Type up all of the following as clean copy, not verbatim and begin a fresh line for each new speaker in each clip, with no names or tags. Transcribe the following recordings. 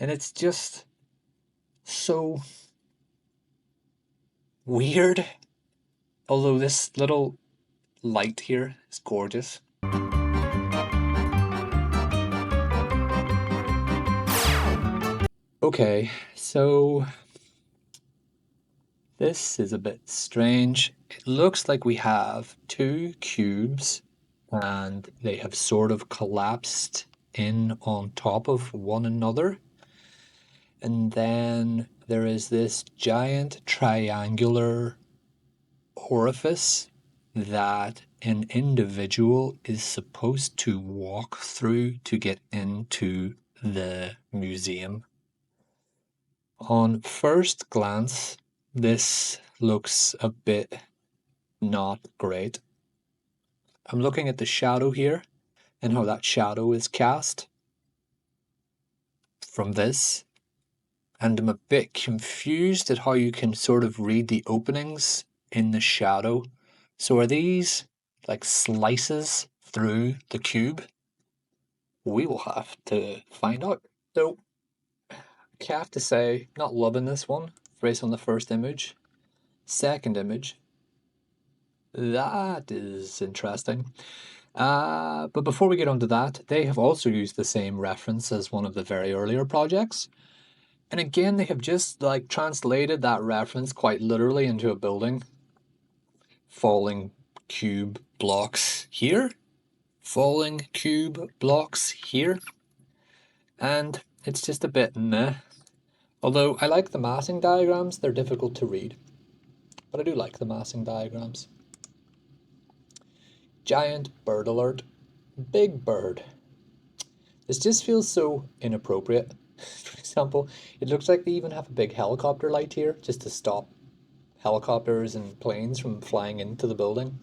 And it's just so weird. Although this little light here is gorgeous. Okay, so this is a bit strange. It looks like we have two cubes and they have sort of collapsed in on top of one another. And then there is this giant triangular orifice that an individual is supposed to walk through to get into the museum. On first glance, this looks a bit not great. I'm looking at the shadow here and how that shadow is cast from this, and I'm a bit confused at how you can sort of read the openings in the shadow. So are these like slices through the cube? We will have to find out. So I have to say, not loving this one based on the first image. Second image, that is interesting. But before we get onto that, they have also used the same reference as one of the very earlier projects. And again, they have just like translated that reference quite literally into a building. Falling cube blocks here, falling cube blocks here. And it's just a bit meh. Although I like the massing diagrams, they're difficult to read. But I do like the massing diagrams. Giant bird alert. Big bird. This just feels so inappropriate. For example, it looks like they even have a big helicopter light here just to stop helicopters and planes from flying into the building.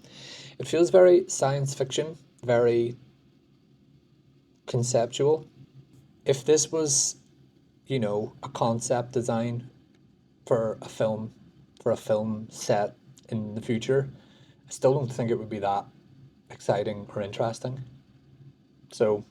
It feels very science fiction, very conceptual. If this was, a concept design for a film set in the future, I still don't think it would be that exciting or interesting. So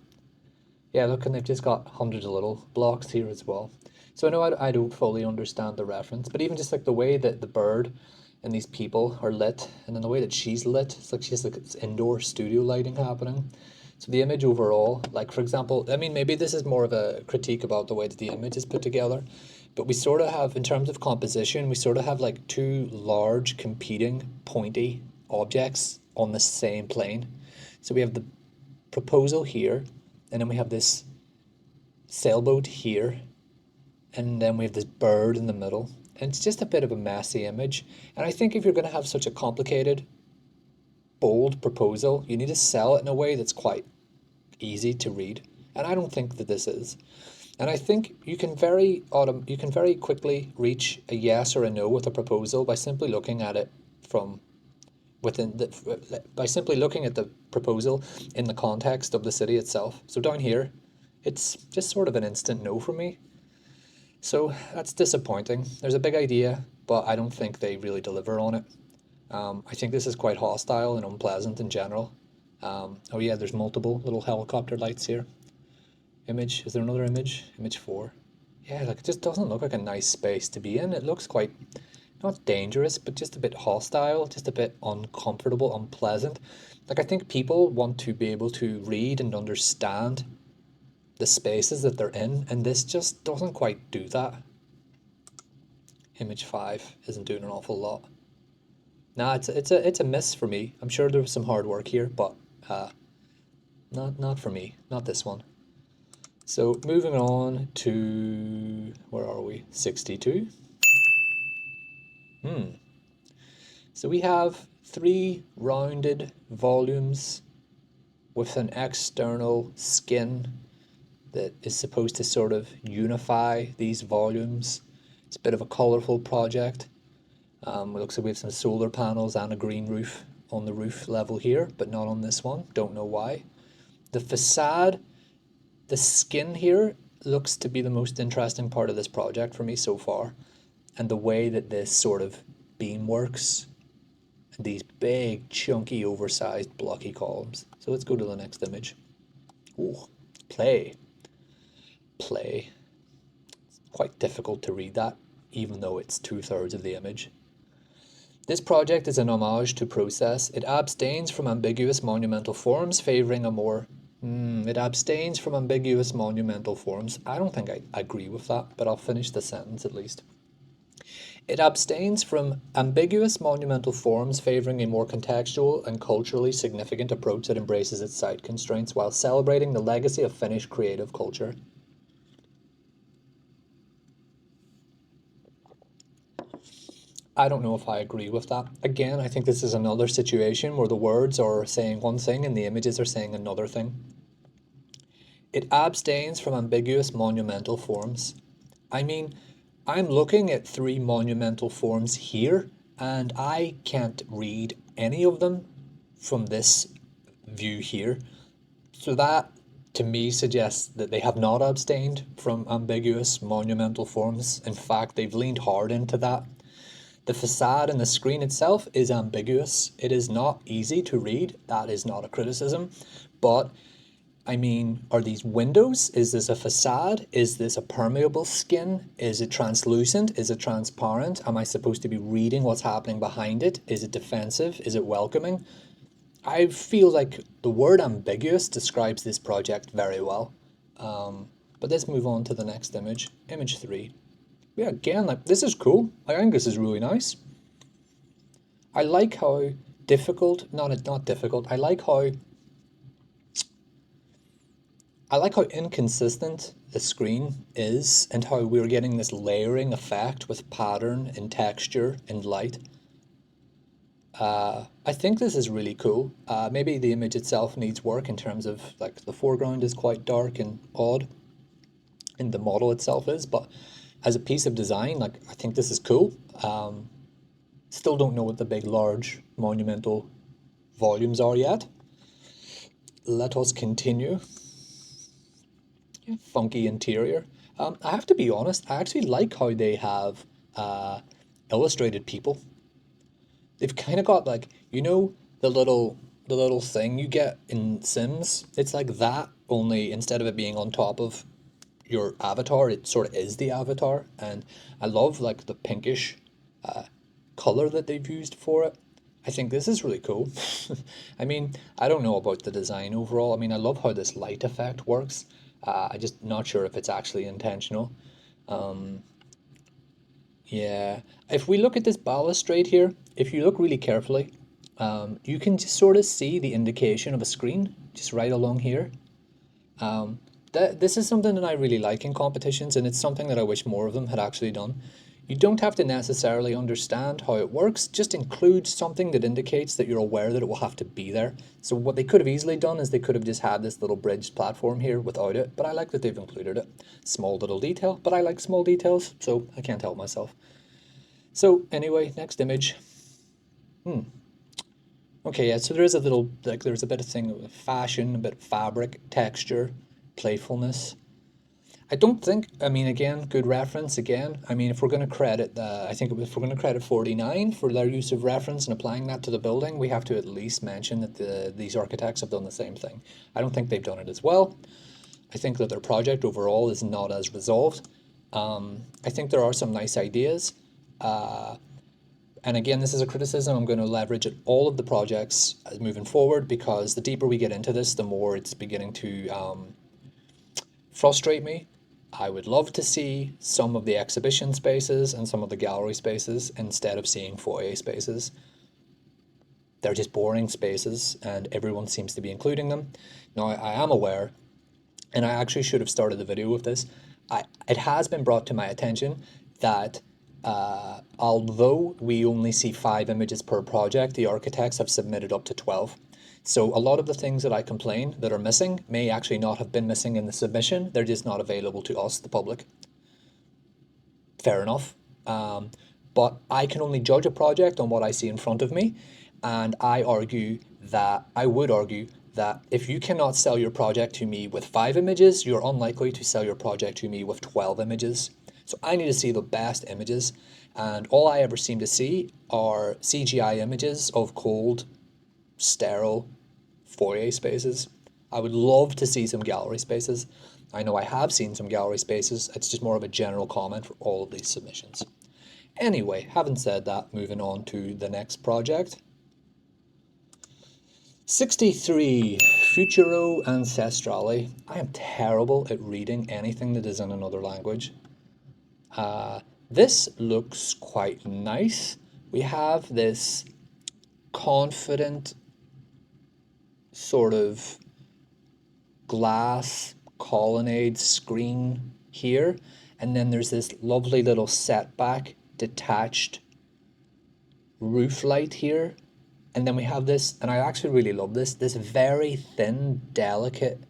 yeah, look, and they've just got hundreds of little blocks here as well. So I know I don't fully understand the reference, but even just like the way that the bird and these people are lit, and then the way that she's lit, it's like she has like this indoor studio lighting happening. So the image overall, like for example, I mean, maybe this is more of a critique about the way that the image is put together, but we sort of have, in terms of composition, we sort of have like two large competing pointy objects on the same plane. So we have the proposal here, and then we have this sailboat here, and then we have this bird in the middle. And it's just a bit of a messy image. And I think if you're going to have such a complicated, bold proposal, you need to sell it in a way that's quite easy to read. And I don't think that this is. And I think you can very quickly reach a yes or a no with a proposal by simply looking at it from by simply looking at the proposal in the context of the city itself. So down here, it's just sort of an instant no for me. So that's disappointing. There's a big idea, but I don't think they really deliver on it. I think this is quite hostile and unpleasant in general. Oh yeah, there's multiple little helicopter lights here. Image, is there another image? Image 4. Yeah, like it just doesn't look like a nice space to be in. It looks quite, not dangerous, but just a bit hostile, just a bit uncomfortable, unpleasant. Like I think people want to be able to read and understand the spaces that they're in, and this just doesn't quite do that. Image 5 isn't doing an awful lot. Nah, it's a miss for me. I'm sure there was some hard work here, but not for me. Not this one. So moving on to, where are we? 62. So we have three rounded volumes with an external skin that is supposed to sort of unify these volumes. It's a bit of a colourful project. It looks like we have some solar panels and a green roof on the roof level here, but not on this one. Don't know why. The facade, the skin here looks to be the most interesting part of this project for me so far. And the way that this sort of beam works, and these big, chunky, oversized, blocky columns. So let's go to the next image. Ooh, play. Play. quite difficult to read that, even though it's two-thirds of the image. This project is an homage to process. It abstains from ambiguous monumental forms, favouring a more... it abstains from ambiguous monumental forms. I don't think I agree with that, but I'll finish the sentence at least. It abstains from ambiguous monumental forms, favouring a more contextual and culturally significant approach that embraces its site constraints while celebrating the legacy of Finnish creative culture. I don't know if I agree with that. Again, I think this is another situation where the words are saying one thing and the images are saying another thing. It abstains from ambiguous monumental forms. I mean, I'm looking at three monumental forms here, and I can't read any of them from this view here. So that, to me, suggests that they have not abstained from ambiguous monumental forms. In fact, they've leaned hard into that. The facade and the screen itself is ambiguous. It is not easy to read. That is not a criticism. But, I mean, are these windows? Is this a facade? Is this a permeable skin? Is it translucent? Is it transparent? Am I supposed to be reading what's happening behind it? Is it defensive? Is it welcoming? I feel like the word ambiguous describes this project very well. But let's move on to the next image, image 3. Yeah, again, like, this is cool. I think this is really nice. I like how difficult, not difficult, I like how inconsistent the screen is and how we're getting this layering effect with pattern and texture and light. I think this is really cool. Maybe the image itself needs work in terms of like the foreground is quite dark and odd, and the model itself is, but as a piece of design, like I think this is cool. Still don't know what the big, large, monumental volumes are yet. Let us continue. Yeah, funky interior. I have to be honest, I actually like how they have illustrated people. They've kind of got like, you know, the little thing you get in Sims. It's like that, only instead of it being on top of your avatar, it sort of is the avatar. And I love like the pinkish color that they've used for it. I think this is really cool. I mean, I don't know about the design overall. I mean, I love how this light effect works. I'm just not sure if it's actually intentional. Yeah, if we look at this balustrade here, if you look really carefully, you can just sort of see the indication of a screen just right along here. This is something that I really like in competitions, and it's something that I wish more of them had actually done. You don't have to necessarily understand how it works, just include something that indicates that you're aware that it will have to be there. So what they could have easily done is they could have just had this little bridged platform here without it, but I like that they've included it. Small little detail, but I like small details, so I can't help myself. So anyway, next image. Okay, yeah, so there is a little, like there's a bit of thing of fashion, a bit of fabric, texture, playfulness. I don't think, I mean, again, good reference again. I mean, if we're going to credit, I think if we're going to credit 49 for their use of reference and applying that to the building, we have to at least mention that these architects have done the same thing. I don't think they've done it as well. I think that their project overall is not as resolved. I think there are some nice ideas. And again, this is a criticism I'm going to leverage at all of the projects moving forward, because the deeper we get into this, the more it's beginning to frustrate me. I would love to see some of the exhibition spaces and some of the gallery spaces instead of seeing foyer spaces. They're just boring spaces and everyone seems to be including them. Now, I am aware, and I actually should have started the video with this, it has been brought to my attention that although we only see 5 images per project, the architects have submitted up to 12. So a lot of the things that I complain that are missing may actually not have been missing in the submission. They're just not available to us, the public. Fair enough. But I can only judge a project on what I see in front of me. And I would argue that if you cannot sell your project to me with 5 images, you're unlikely to sell your project to me with 12 images. So I need to see the best images. And all I ever seem to see are CGI images of cold, sterile foyer spaces. I would love to see some gallery spaces. I know I have seen some gallery spaces. It's just more of a general comment for all of these submissions. Anyway, having said that, moving on to the next project. 63, Futuro Ancestrale. I am terrible at reading anything that is in another language. This looks quite nice. We have this confident sort of glass colonnade screen here, and then there's this lovely little setback detached roof light here, and then we have this, and I actually really love this very thin, delicate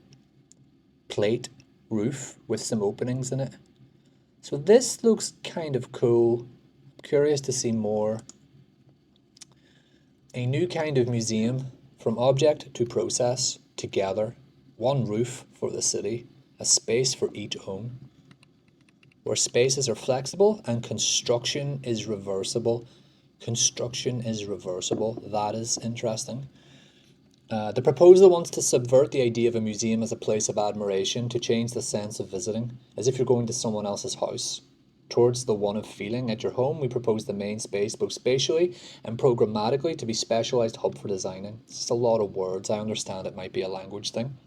plate roof with some openings in it. So this looks kind of cool. I'm curious to see more. A new kind of museum, from object to process, together. One roof for the city, a space for each own. Where spaces are flexible and construction is reversible. Construction is reversible. That is interesting. The proposal wants to subvert the idea of a museum as a place of admiration, to change the sense of visiting, as if you're going to someone else's house. Towards the one of feeling at your home, we propose the main space, both spatially and programmatically, to be specialized hub for designing. It's just a lot of words. I understand it might be a language thing.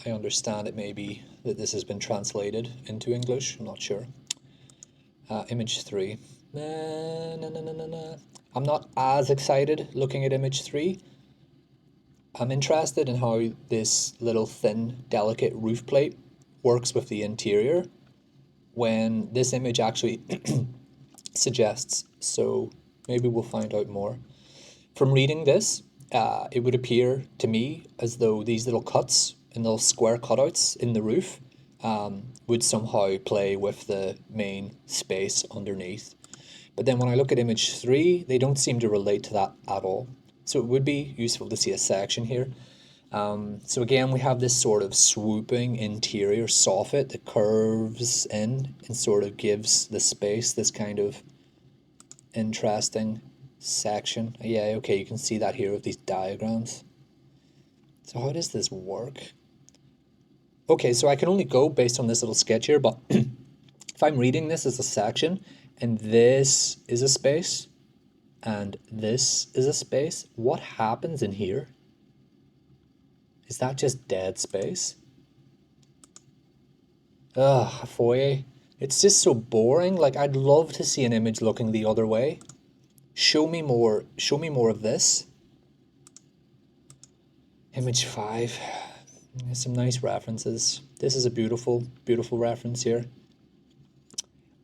I understand it may be that this has been translated into English. I'm not sure. Image 3. I'm not as excited looking at image 3. I'm interested in how this little thin, delicate roof plate works with the interior when this image actually suggests. So maybe we'll find out more. From reading this, it would appear to me as though these little cuts and little square cutouts in the roof would somehow play with the main space underneath. But then when I look at image 3, they don't seem to relate to that at all. So it would be useful to see a section here. So again, we have this sort of swooping interior soffit that curves in and sort of gives the space this kind of interesting section. Yeah, okay, you can see that here with these diagrams. So how does this work? Okay, so I can only go based on this little sketch here, but if I'm reading this as a section, and this is a space, and this is a space, what happens in here? Is that just dead space? Ugh, a foyer. It's just so boring. Like, I'd love to see an image looking the other way. Show me more of this. Image 5. There's some nice references. This is a beautiful, beautiful reference here.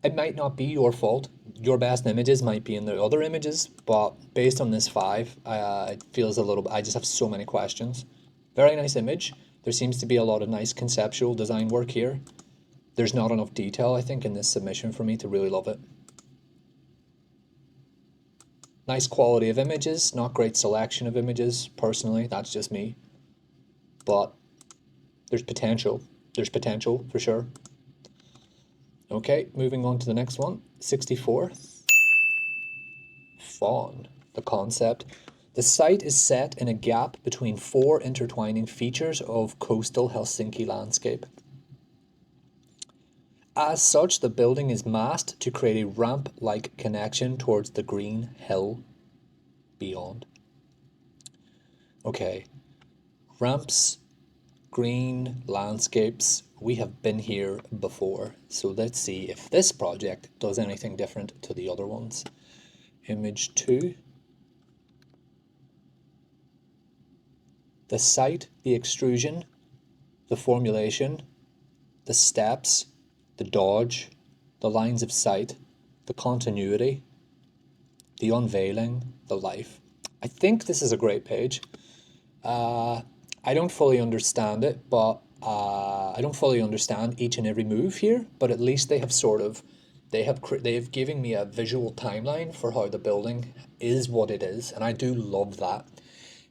It might not be your fault. Your best images might be in the other images, but based on this 5, it feels a little, I just have so many questions. Very nice image. There seems to be a lot of nice conceptual design work here. There's not enough detail, I think, in this submission for me to really love it. Nice quality of images, not great selection of images, personally, that's just me. But there's potential. There's potential, for sure. Okay, moving on to the next one. 64. Faun, the concept. The site is set in a gap between 4 intertwining features of coastal Helsinki landscape. As such, the building is masked to create a ramp-like connection towards the green hill beyond. Okay, ramps, green landscapes, we have been here before. So let's see if this project does anything different to the other ones. Image 2. The site, the extrusion, the formulation, the steps, the dodge, the lines of sight, the continuity, the unveiling, the life. I think this is a great page. I don't fully understand it, but I don't fully understand each and every move here, but at least they have sort of, they have given me a visual timeline for how the building is what it is, and I do love that.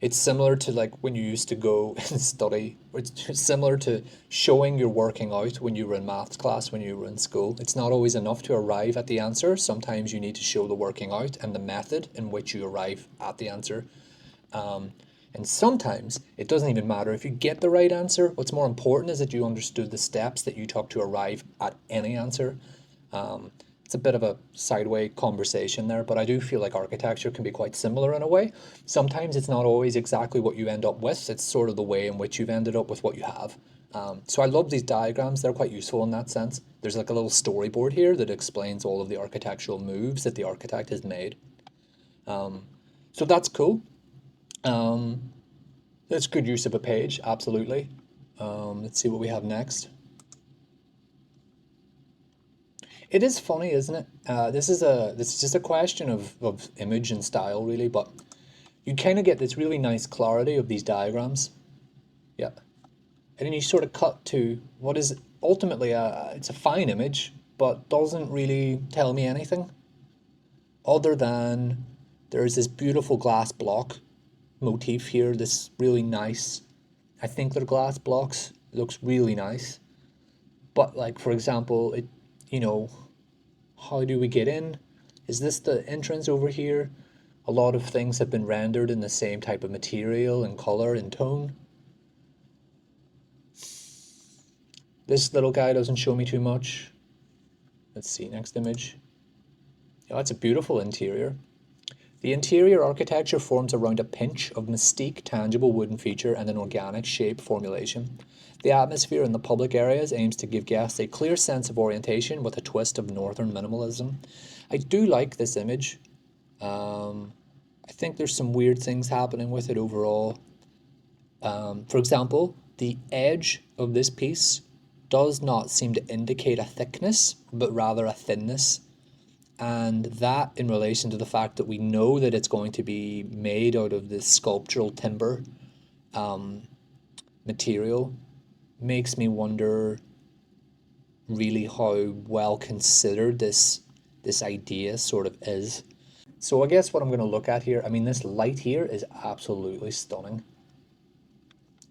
It's similar to like when you used to go and study. It's similar to showing your working out when you were in maths class, when you were in school. It's not always enough to arrive at the answer. Sometimes you need to show the working out and the method in which you arrive at the answer. And sometimes it doesn't even matter if you get the right answer. What's more important is that you understood the steps that you took to arrive at any answer. It's a bit of a sideway conversation there, but I do feel like architecture can be quite similar in a way. Sometimes it's not always exactly what you end up with, it's sort of the way in which you've ended up with what you have. So I love these diagrams, they're quite useful in that sense. There's like a little storyboard here that explains all of the architectural moves that the architect has made. So that's cool. That's good use of a page, absolutely. Let's see what we have next. It is funny, isn't it? This is just a question of image and style, really, but you kind of get this really nice clarity of these diagrams. Yeah. And then you sort of cut to what is ultimately it's a fine image, but doesn't really tell me anything other than there's this beautiful glass block motif here, this really nice, I think they're glass blocks, it looks really nice. But like for example, you know, how do we get in? Is this the entrance over here? A lot of things have been rendered in the same type of material and color and tone. This little guy doesn't show me too much. Let's see, next image. Oh, it's a beautiful interior. The interior architecture forms around a pinch of mystique, tangible wooden feature and an organic shape formulation. The atmosphere in the public areas aims to give guests a clear sense of orientation with a twist of northern minimalism. I do like this image. I think there's some weird things happening with it overall. For example, the edge of this piece does not seem to indicate a thickness, but rather a thinness. And that, in relation to the fact that we know that it's going to be made out of this sculptural timber material, makes me wonder really how well considered this idea sort of is. So I guess what I'm going to look at here, I mean, this light here is absolutely stunning.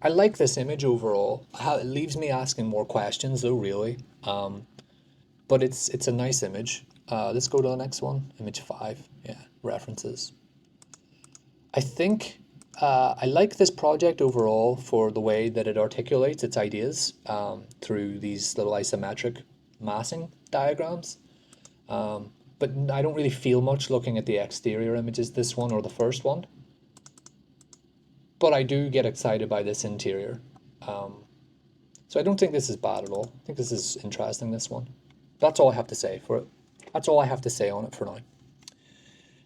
I like this image overall. It leaves me asking more questions though, really. But it's a nice image. Let's go to the next one, image 5. Yeah, references. I think I like this project overall for the way that it articulates its ideas through these little isometric massing diagrams. But I don't really feel much looking at the exterior images, this one or the first one. But I do get excited by this interior. So I don't think this is bad at all. I think this is interesting, this one. That's all I have to say for it. That's all I have to say on it for now.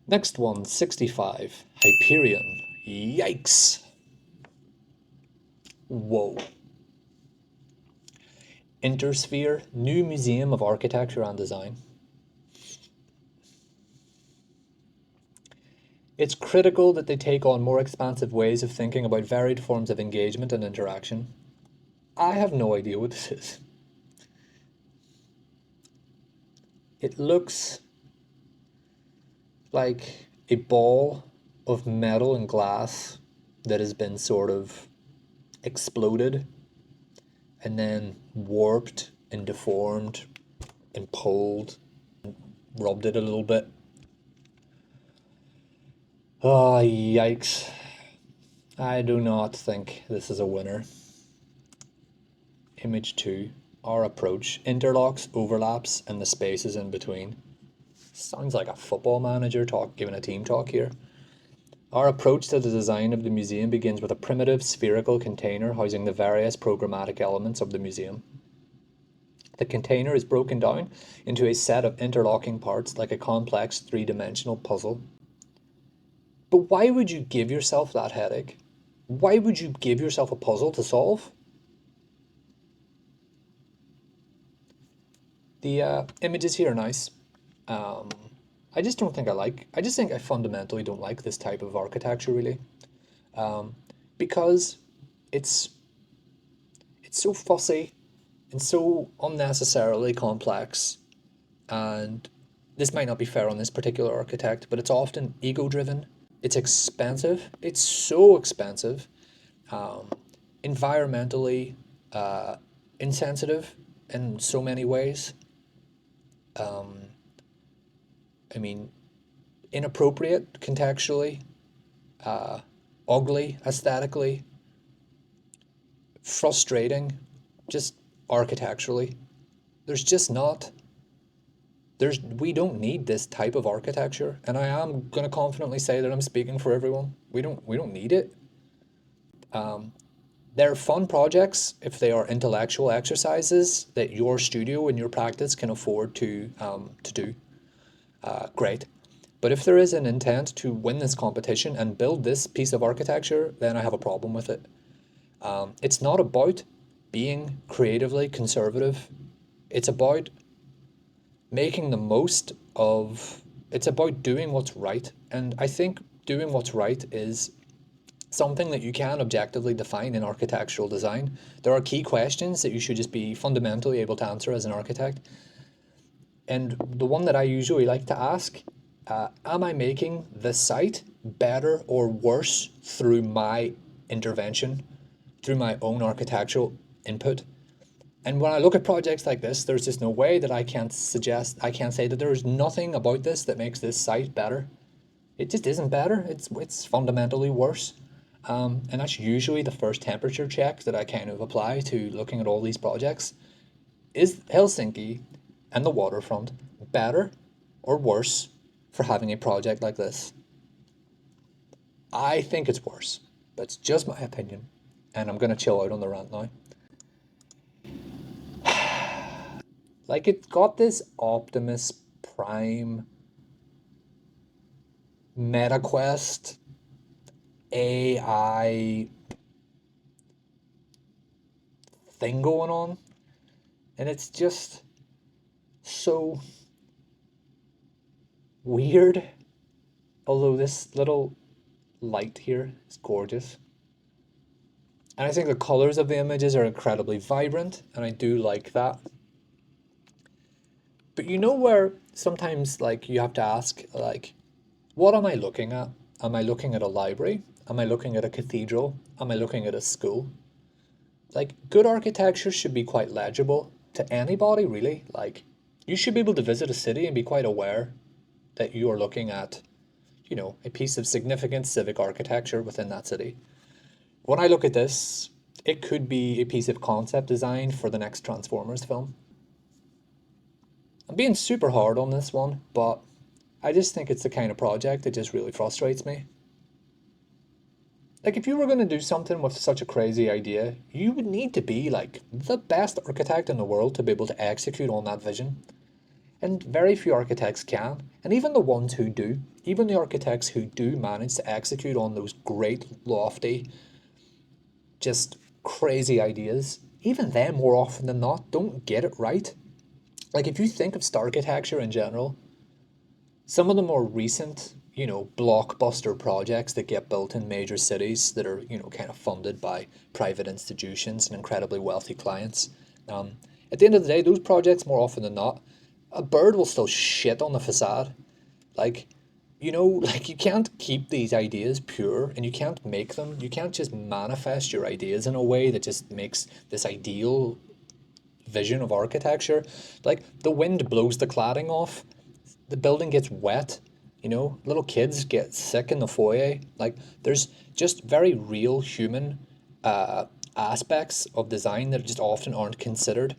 Next one, 65, Hyperion. Yikes. Whoa. Intersphere, new Museum of Architecture and Design. It's critical that they take on more expansive ways of thinking about varied forms of engagement and interaction. I have no idea what this is. It looks like a ball of metal and glass that has been sort of exploded and then warped and deformed and pulled and rubbed it a little bit. Oh, yikes. I do not think this is a winner. Image 2, our approach, interlocks, overlaps, and the spaces in between. Sounds like a football manager giving a team talk here. Our approach to the design of the museum begins with a primitive spherical container housing the various programmatic elements of the museum. The container is broken down into a set of interlocking parts like a complex three-dimensional puzzle. But why would you give yourself that headache? Why would you give yourself a puzzle to solve? The images here are nice. I just don't think I just think I fundamentally don't like this type of architecture really. Because it's so fussy and so unnecessarily complex, and this might not be fair on this particular architect, but it's often ego-driven. It's expensive. It's so expensive. Environmentally insensitive in so many ways. I mean, inappropriate contextually, ugly aesthetically, frustrating, just architecturally. There's just not. We don't need this type of architecture, and I am going to confidently say that I'm speaking for everyone. We don't need it. They're fun projects if they are intellectual exercises that your studio and your practice can afford to do. Great. But if there is an intent to win this competition and build this piece of architecture, then I have a problem with it. It's not about being creatively conservative. It's about making the most of, it's about doing what's right. And I think doing what's right is something that you can objectively define in architectural design. There are key questions that you should just be fundamentally able to answer as an architect. And the one that I usually like to ask, am I making the site better or worse through my intervention, through my own architectural input? And when I look at projects like this, there's just no way that I can't say that there's nothing about this that makes this site better. It just isn't better. It's fundamentally worse. And that's usually the first temperature check that I kind of apply to looking at all these projects. Is Helsinki and the waterfront better or worse for having a project like this? I think it's worse. That's just my opinion. And I'm going to chill out on the rant now. Like, it's got this Optimus Prime MetaQuest AI thing going on. And it's just so weird. Although this little light here is gorgeous. And I think the colors of the images are incredibly vibrant, and I do like that. But you know where sometimes like you have to ask, like, what am I looking at? Am I looking at a library? Am I looking at a cathedral? Am I looking at a school? Like, good architecture should be quite legible to anybody, really. Like, you should be able to visit a city and be quite aware that you are looking at, a piece of significant civic architecture within that city. When I look at this, it could be a piece of concept design for the next Transformers film. I'm being super hard on this one, but I just think it's the kind of project that just really frustrates me. Like, if you were going to do something with such a crazy idea, you would need to be like the best architect in the world to be able to execute on that vision. And very few architects can. And even the ones who do, even the architects who do manage to execute on those great, lofty, just crazy ideas, even them more often than not don't get it right. Like, if you think of star architecture in general, some of the more recent, blockbuster projects that get built in major cities that are, kind of funded by private institutions and incredibly wealthy clients. Um, at the end of the day, those projects, more often than not, a bird will still shit on the facade. Like, like, you can't keep these ideas pure, and you can't just manifest your ideas in a way that just makes this ideal vision of architecture. Like, the wind blows the cladding off, the building gets wet, little kids get sick in the foyer. Like, there's just very real human uh, aspects of design that just often aren't considered.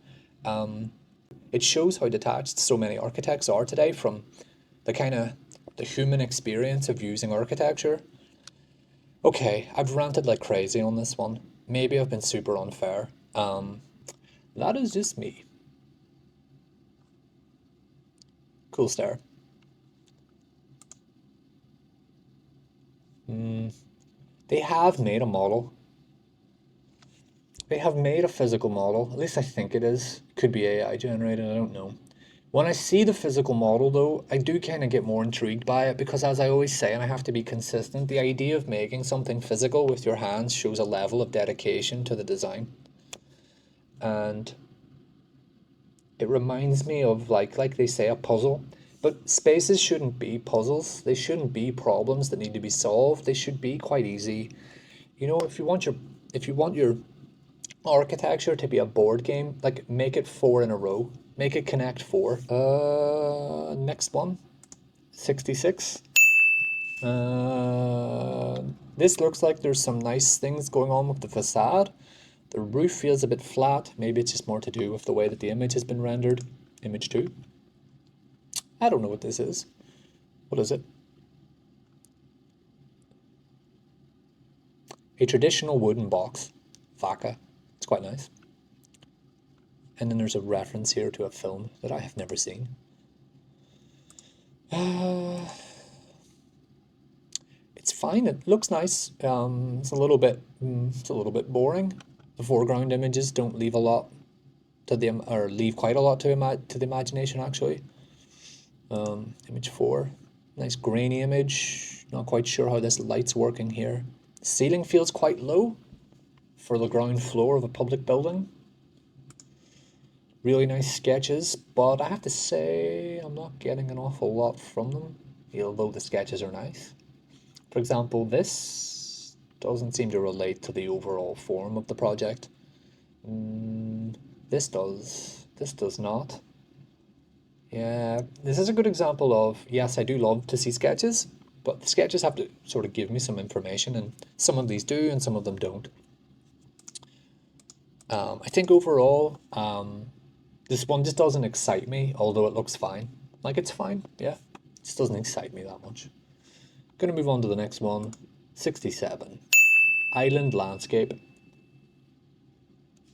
It shows how detached so many architects are today from the kind of the human experience of using architecture. Okay, I've ranted like crazy on this one. Maybe I've been super unfair. That is just me. Cool stare. They have made a model. They have made a physical model. At least I think it is. It could be AI generated, I don't know. When I see the physical model, though, I do kind of get more intrigued by it because, as I always say, and I have to be consistent, the idea of making something physical with your hands shows a level of dedication to the design. And it reminds me of, like they say, a puzzle. But spaces shouldn't be puzzles. They shouldn't be problems that need to be solved. They should be quite easy. If you want your architecture to be a board game, like, make it four in a row. Make it connect four. Next one. 66. Uh, this looks like there's some nice things going on with the facade. The roof feels a bit flat. Maybe it's just more to do with the way that the image has been rendered. Image 2. I don't know what this is. What is it? A traditional wooden box. Vaca. It's quite nice. And then there's a reference here to a film that I have never seen. It's fine. It looks nice. It's a little bit boring. The foreground images don't leave a lot to the or leave quite a lot to the imagination actually. Image 4, nice grainy image. Not quite sure how this light's working here. The ceiling feels quite low for the ground floor of a public building. Really nice sketches, but I have to say I'm not getting an awful lot from them, although the sketches are nice. For example, this doesn't seem to relate to the overall form of the project. This does. This does not. Yeah, this is a good example of, yes, I do love to see sketches, but the sketches have to sort of give me some information, and some of these do and some of them don't. I think overall, this one just doesn't excite me, although it looks fine. Like, it's fine, yeah. It just doesn't excite me that much. Gonna move on to the next one. 67. Island landscape.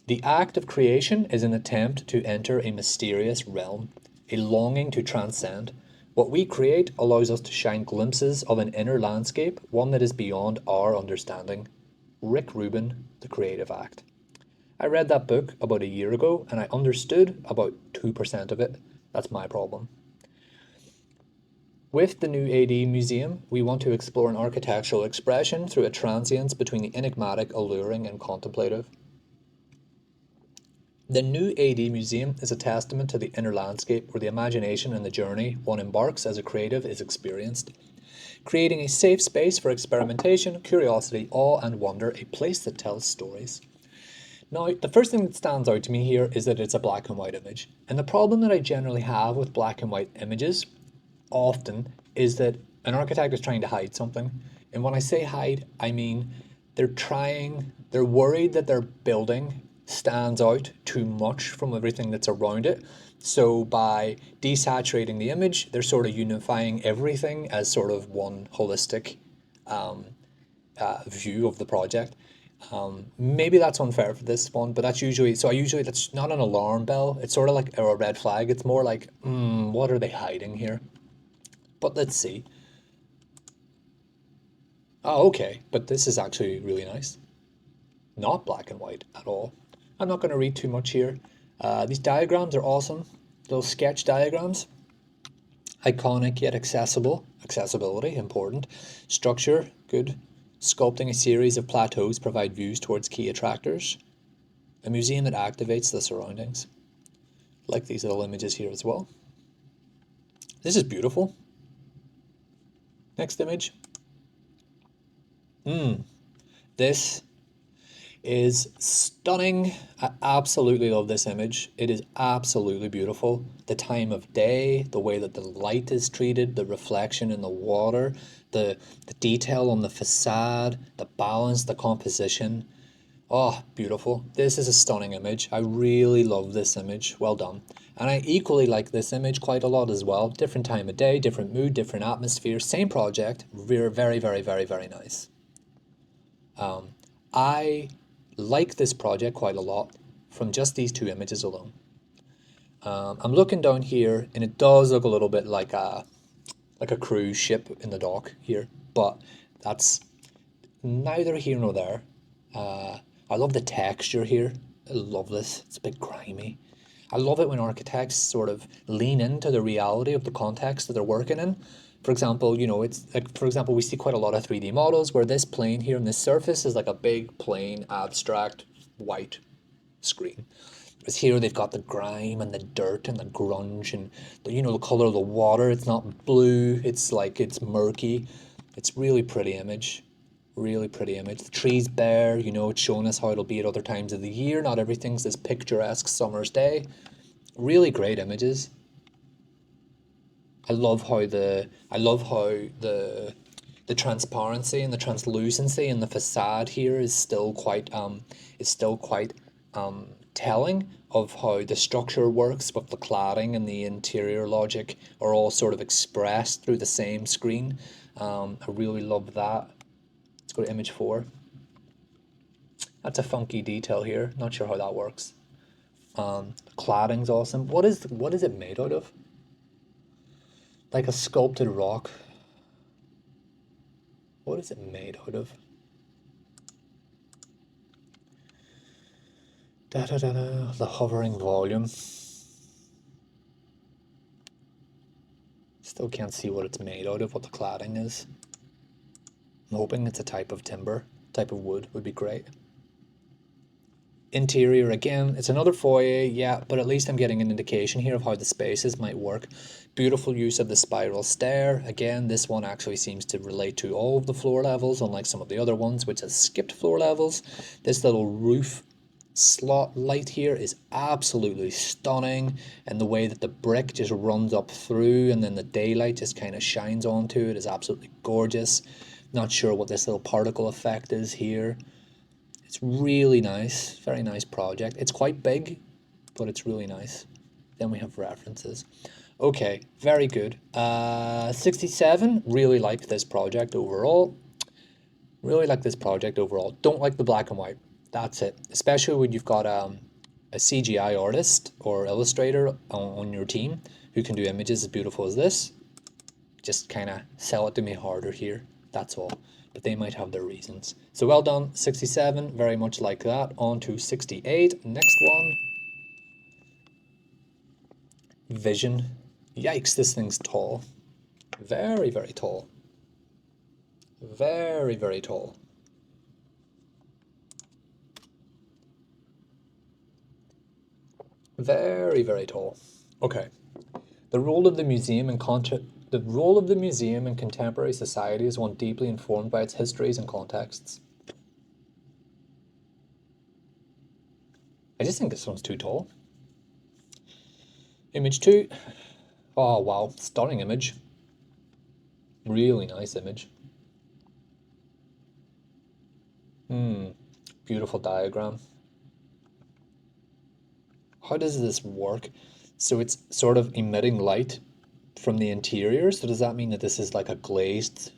The act of creation is an attempt to enter a mysterious realm, a longing to transcend. What we create allows us to shine glimpses of an inner landscape, one that is beyond our understanding. Rick Rubin, The Creative Act. I read that book about a year ago and I understood about 2% of it. That's my problem. With the new AD Museum, we want to explore an architectural expression through a transience between the enigmatic, alluring, and contemplative. The new AD Museum is a testament to the inner landscape where the imagination and the journey one embarks as a creative is experienced, creating a safe space for experimentation, curiosity, awe, and wonder, a place that tells stories. Now, the first thing that stands out to me here is that it's a black and white image. And the problem that I generally have with black and white images often is that an architect is trying to hide something. And when I say hide, I mean they're worried that their building stands out too much from everything that's around it. So by desaturating the image, they're sort of unifying everything as sort of one holistic view of the project. Maybe that's unfair for this one, but that's not an alarm bell. It's sort of like a red flag. It's more like, what are they hiding here? But let's see. Oh, okay, but this is actually really nice. Not black and white at all. I'm not going to read too much here. These diagrams are awesome. Little sketch diagrams. Iconic yet accessible. Accessibility, important. Structure, good. Sculpting a series of plateaus provide views towards key attractors. A museum that activates the surroundings. Like these little images here as well. This is beautiful. Next image. This is stunning. I absolutely love this image. It is absolutely beautiful. The time of day, the way that the light is treated, the reflection in the water, the detail on the facade, the balance, the composition. Oh, beautiful. This is a stunning image. I really love this image. Well done. And I equally like this image quite a lot as well. Different time of day, different mood, different atmosphere, same project. Very, very, very, very, very nice. I like this project quite a lot from just these two images alone. I'm looking down here and it does look a little bit like a cruise ship in the dock here, but that's neither here nor there. I love the texture here. I love this. It's a bit grimy. I love it when architects sort of lean into the reality of the context that they're working in. For example, it's like, for example, we see quite a lot of 3D models where this plane here and this surface is like a big, plain, abstract, white screen. Whereas here they've got the grime and the dirt and the grunge and the color of the water. It's not blue. It's like it's murky. It's really pretty image. Really pretty image. The tree's bare, it's showing us how it'll be at other times of the year. Not everything's this picturesque summer's day. Really great images. I love how the the transparency and the translucency in the facade here is still quite telling of how the structure works, with the cladding and the interior logic are all sort of expressed through the same screen. I really love that. Let's go to image 4. That's a funky detail here. Not sure how that works. Cladding's awesome. What is it made out of? Like a sculpted rock. What is it made out of? Da da da da. The hovering volume. Still can't see what it's made out of, what the cladding is. I'm hoping it's a type of timber, type of wood would be great. Interior, again, it's another foyer, yeah, but at least I'm getting an indication here of how the spaces might work. Beautiful use of the spiral stair. Again, this one actually seems to relate to all of the floor levels, unlike some of the other ones, which has skipped floor levels. This little roof slot light here is absolutely stunning, and the way that the brick just runs up through and then the daylight just kind of shines onto it is absolutely gorgeous. Not sure what this little particle effect is here. It's really nice, very nice project. It's quite big, but it's really nice. Then we have references. Okay, very good. 67, really like this project overall. Really like this project overall. Don't like the black and white. That's it. Especially when you've got a CGI artist or illustrator on your team who can do images as beautiful as this. Just kind of sell it to me harder here. That's all. But they might have their reasons. So well done, 67. Very much like that. On to 68. Next one. Vision. Yikes, this thing's tall. Very, very tall. Very, very tall. Very, very tall. Okay. The role of the museum in contemporary society is one deeply informed by its histories and contexts. I just think this one's too tall. Image 2. Oh wow, stunning image. Really nice image. Beautiful diagram. How does this work? So it's sort of emitting light from the interior. So does that mean that this is like a glazed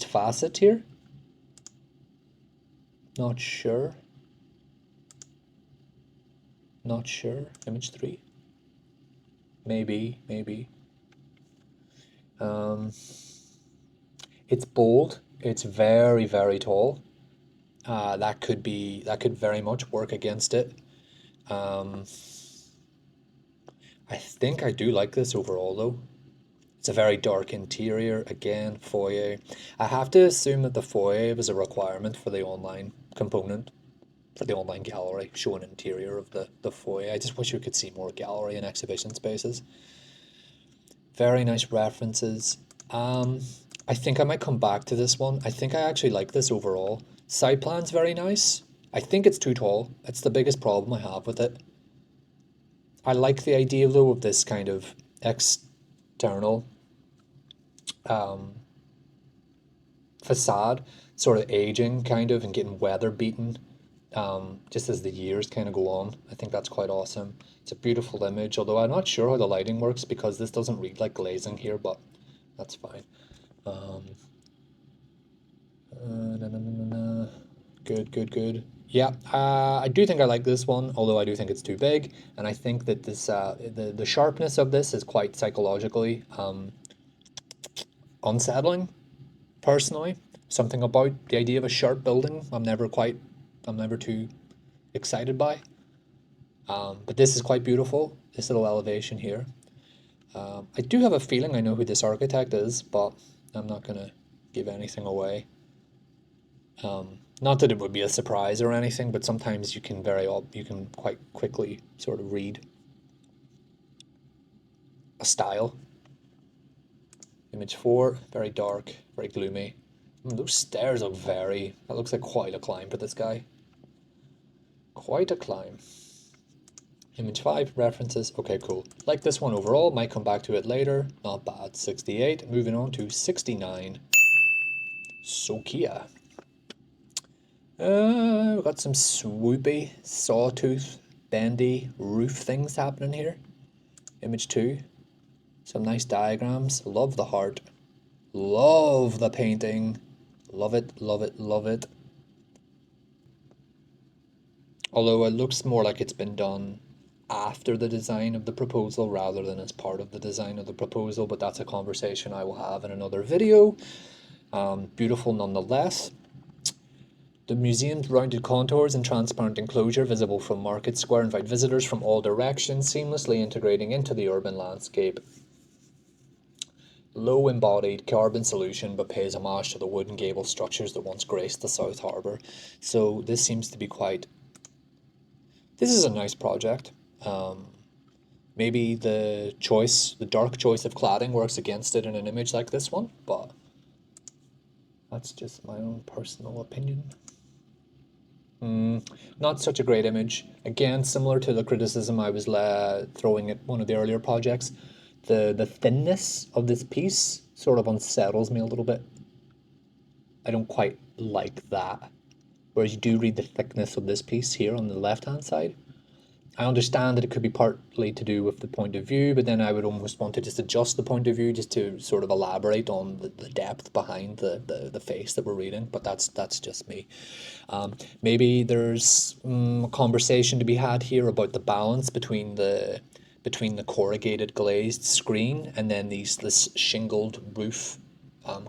facet here? Not sure. Not sure. Image 3. Maybe. It's bold. It's very, very tall. That could very much work against it. I think I do like this overall though. It's a very dark interior, again, foyer. I have to assume that the foyer was a requirement for the online component, for the online gallery, showing interior of the foyer. I just wish we could see more gallery and exhibition spaces. Very nice references. I think I might come back to this one. I think I actually like this overall. Side plan's very nice. I think it's too tall. That's the biggest problem I have with it. I like the idea though of this kind of external facade sort of aging kind of and getting weather beaten just as the years kind of go on. I think that's quite awesome. It's a beautiful image, although I'm not sure how the lighting works because this doesn't read like glazing here, but that's fine. Good. Yeah, I do think I like this one, although I do think it's too big, and I think that this the sharpness of this is quite psychologically unsettling, personally. Something about the idea of a sharp building I'm never too excited by. But this is quite beautiful, this little elevation here. I do have a feeling I know who this architect is, but I'm not going to give anything away. Not that it would be a surprise or anything, but sometimes you can quite quickly sort of read a style. Image 4, very dark, very gloomy. Those stairs look that looks like quite a climb for this guy. Quite a climb. Image 5, references, okay, cool. Like this one overall, might come back to it later, not bad. 68, moving on to 69. Sokia. We've got some swoopy, sawtooth, bendy roof things happening here. Image 2. Some nice diagrams. Love the heart. Love the painting. Love it, love it, love it. Although it looks more like it's been done after the design of the proposal rather than as part of the design of the proposal, but that's a conversation I will have in another video. Beautiful nonetheless. The museum's rounded contours and transparent enclosure visible from Market Square invite visitors from all directions, seamlessly integrating into the urban landscape. Low embodied carbon solution, but pays homage to the wooden gable structures that once graced the South Harbour. So this seems to be quite... This is a nice project. Maybe the dark choice of cladding works against it in an image like this one, but that's just my own personal opinion. Not such a great image. Again, similar to the criticism I was throwing at one of the earlier projects, the thinness of this piece sort of unsettles me a little bit. I don't quite like that. Whereas you do read the thickness of this piece here on the left-hand side. I understand that it could be partly to do with the point of view, but then I would almost want to just adjust the point of view just to sort of elaborate on the depth behind the face that we're reading, but that's just me. Maybe there's a conversation to be had here about the balance between the corrugated glazed screen and then this shingled roof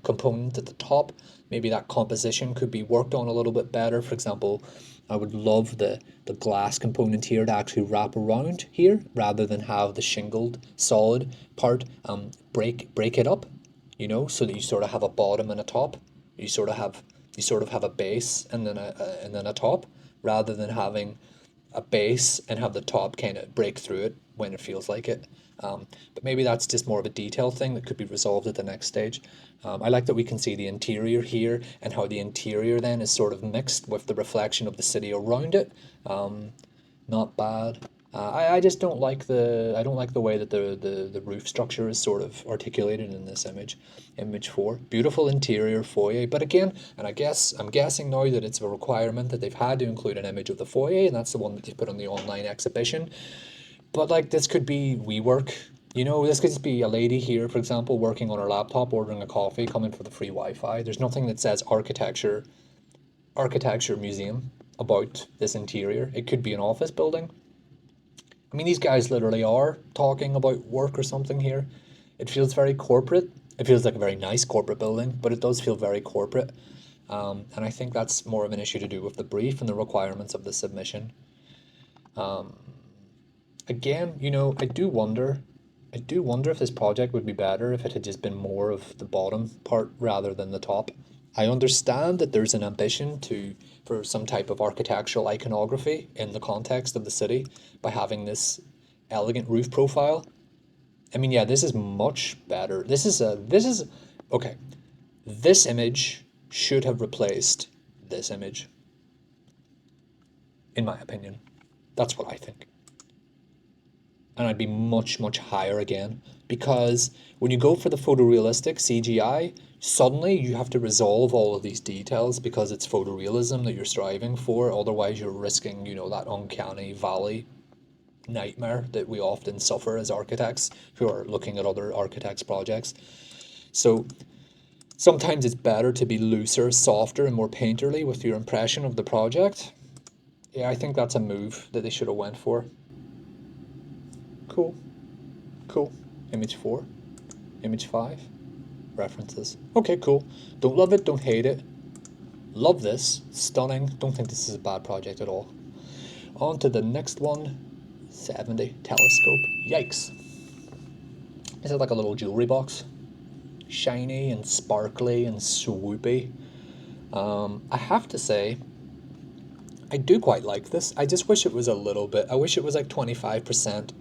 component at the top. Maybe that composition could be worked on a little bit better. For example, I would love the glass component here to actually wrap around here rather than have the shingled solid part break it up, so that you sort of have a bottom and a top. You sort of have a base and then a top, rather than having a base and have the top kind of break through it when it feels like it. But maybe that's just more of a detail thing that could be resolved at the next stage. I like that we can see the interior here and how the interior then is sort of mixed with the reflection of the city around it. Not bad. I just don't like the way that the roof structure is sort of articulated in this image. Image 4. Beautiful interior foyer. But again, and I'm guessing now that it's a requirement that they've had to include an image of the foyer, and that's the one that they put on the online exhibition. But like this could be WeWork. This could just be a lady here, for example, working on her laptop, ordering a coffee, coming for the free Wi-Fi. There's nothing that says architecture museum about this interior. It could be an office building. I mean, these guys literally are talking about work or something here. It feels very corporate. It feels like a very nice corporate building, but it does feel very corporate. And I think that's more of an issue to do with the brief and the requirements of the submission. Again, I do wonder if this project would be better if it had just been more of the bottom part rather than the top. I understand that there's an ambition for some type of architectural iconography in the context of the city by having this elegant roof profile. I mean, yeah, this is much better. Okay. This image should have replaced this image, in my opinion. That's what I think. And I'd be much, much higher again, because when you go for the photorealistic CGI, suddenly you have to resolve all of these details because it's photorealism that you're striving for. Otherwise, you're risking, that uncanny valley nightmare that we often suffer as architects who are looking at other architects' projects. So sometimes it's better to be looser, softer, and more painterly with your impression of the project. Yeah, I think that's a move that they should have went for. Cool. Image 4. Image 5. References. Okay, cool. Don't love it, don't hate it. Love this. Stunning. Don't think this is a bad project at all. On to the next one. 70. Telescope. Yikes. Is it like a little jewelry box? Shiny and sparkly and swoopy. I have to say, I do quite like this. I just wish it was a little bit... I wish it was like 25%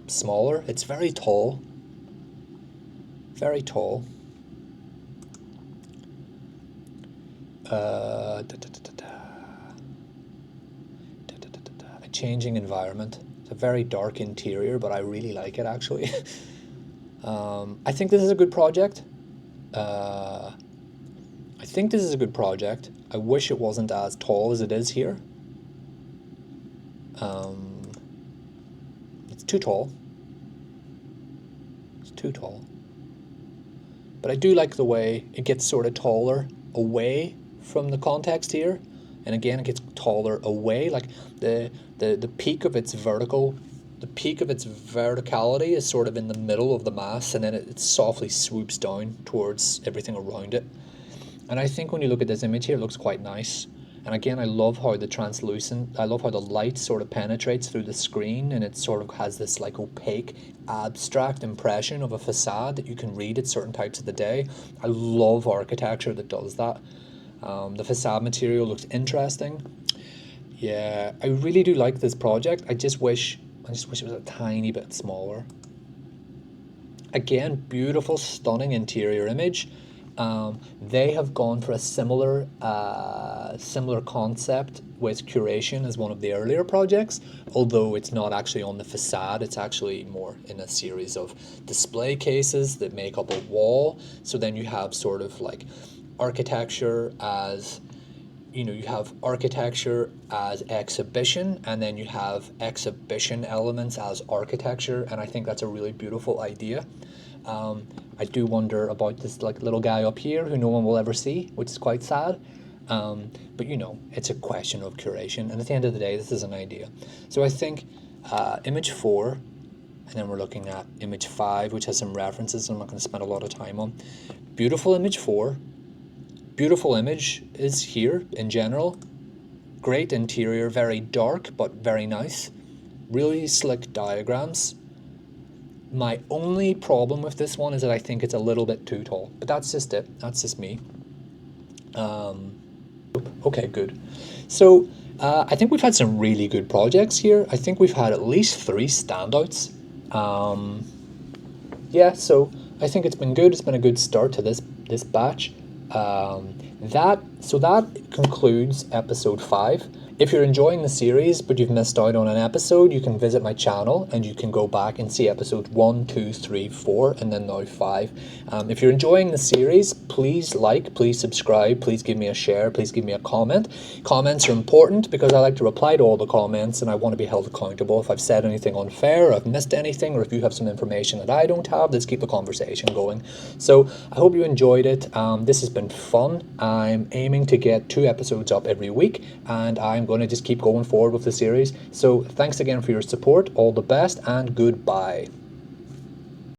smaller. It's very tall. Very tall. A changing environment. It's a very dark interior, but I really like it actually. I think this is a good project. I think this is a good project. I wish it wasn't as tall as it is here. It's too tall. It's too tall. But I do like the way it gets sort of taller away from the context here. And again, it gets taller away. Like the peak of its verticality is sort of in the middle of the mass, and then it softly swoops down towards everything around it. And I think when you look at this image here, it looks quite nice. And again, I love how the light sort of penetrates through the screen, and it sort of has this like opaque, abstract impression of a facade that you can read at certain types of the day. I love architecture that does that. The facade material looks interesting. Yeah, I really do like this project. I just wish it was a tiny bit smaller. Again, beautiful, stunning interior image. They have gone for a similar concept with curation as one of the earlier projects, although it's not actually on the facade. It's actually more in a series of display cases that make up a wall. So then you have sort of like architecture as, you have architecture as exhibition, and then you have exhibition elements as architecture, and I think that's a really beautiful idea. I do wonder about this like little guy up here who no one will ever see, which is quite sad. But it's a question of curation, and at the end of the day, this is an idea. So I think image 4, and then we're looking at image 5, which has some references I'm not going to spend a lot of time on. Beautiful image 4. Beautiful image is here in general. Great interior, very dark but very nice. Really slick diagrams. My only problem with this one is that I think it's a little bit too tall, but that's just it. That's just me. Okay, good. So I think we've had some really good projects here. I think we've had at least 3 standouts. Yeah, so I think it's been good. It's been a good start to this batch. That concludes episode 5. If you're enjoying the series but you've missed out on an episode, you can visit my channel and you can go back and see episodes 1, 2, 3, 4, and then now 5. If you're enjoying the series, please please subscribe, please give me a share, please give me a comment. Comments are important because I like to reply to all the comments and I want to be held accountable. If I've said anything unfair, or I've missed anything, or if you have some information that I don't have, let's keep the conversation going. So I hope you enjoyed it. This has been fun. I'm aiming to get 2 episodes up every week, and I'm going to just keep going forward with the series. So thanks again for your support. All the best and goodbye.